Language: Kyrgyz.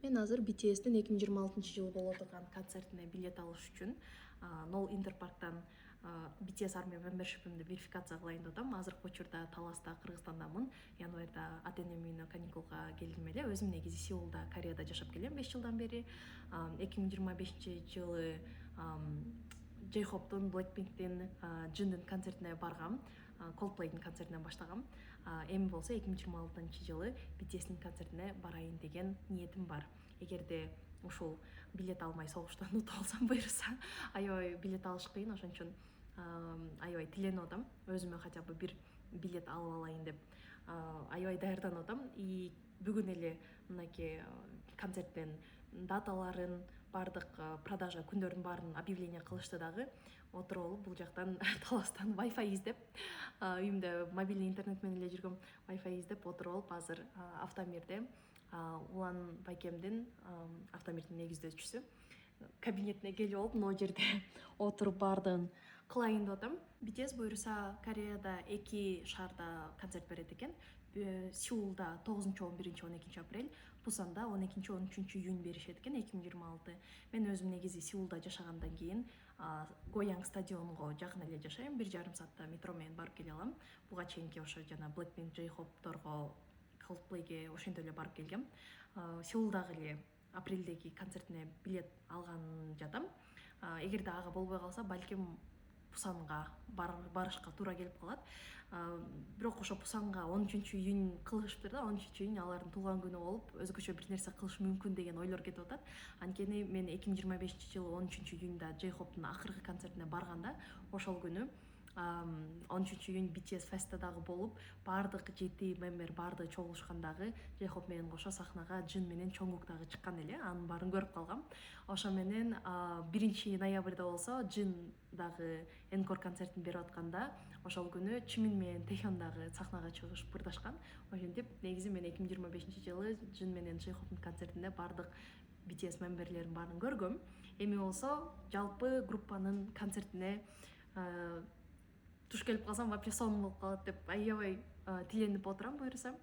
Мен азыр BTS'тин 2026-жылы боло турган концертине билет алыш үчүн Нол Интерпарктан BTS Army membership'imди верификация кылайын деп атам. Азыркы учурда Таласта, Кыргызстандамын. Январда ата-энем үйүнө каникулга келдим эле. Өзүм негизи Сеулда, Кореяда жашап келем 5 жылдан бери. 2025-жылы J-Hope'тун, Blackpink'тин, Jin'дин концертине баргам. Coldplay'дин концертинен баштагам. Эми болсо 2026-жылы BTS'тин концертине барайын деген ниетим бар. Эгерде ушул билет алмай согуштан утуп алсам буюрса, аябай билет алыш кыйын, ошон үчүн аябай тиленип атам. Өзүмө хотя бы бир билет алып алайын деп аябай даярданып атам. И бүгүн эле мынакей концерттин даталарын, бардык продажа күндөрдүн баарын объявление кылышты дагы. Отуруп алып бул жактан Таластан Wi-Fi издеп, үйүмдө мобильный интернет менен эле жүргөм, Wi-Fi издеп отуруп алып азыр Автомирде Улан Байкемдин Автомирдин негиздөөчүсү кабинетине келип алып, могу жерде отуруп баардыгын кылайын деп атам. BTS буюрса Кореяда 2 шаарда концерт берет экен. Сеулда 9-11-12 апрель, Пусанда 12-13 июнь беришет экен 2026. Мен өзүм негизи Сеулда жашагандан кийин Гоянг стадионго жакын эле жашайм. 1,5 саатта метро менен барып келе алам. Буга чейинки ошо жана Blackpink, J-Hope'торго, Coldplay'ге ошентип эле барып келгем. Сеулдагы эле апрелдеги концертине билет алган жатам. Эгерде ага болбой калса, балким Пусанга барышка туура келип калат. Бирок ошо Пусанга 13-июнь кылышыптыр да, 13-июнь алардын туулган күнү болуп, өзгөчө бир нерсе кылыш мүмкүн деген ойлор кетип атат. Анткени мен 2025-жылы 13-июньда J-Hope'тун акыркы концертине барганда, ошол күнү 13-июнь BTS Fest'та дагы болуп, баардык 7 мембер баардыгы чогулушкан дагы, J-Hope менен кошо сахнага Jin менен Чонгук дагы чыккан эле. Анын баарын көрүп калгам. Ошо менен 1-ноябрда болсо Jin дагы энкор концертин берип атканда, ошол күнү Чимин менен Тэхён дагы сахнага чыгышып бырдашкан. Ошентип, негизи мен 2025-жылы Jin менен J-Hope'тун концертинде баардык BTS мемберлерин баарын көргөм. Эми болсо жалпы группанын концертине туш келип калсам вообще сонун болуп калат деп аябай тиленип отурам буюрса.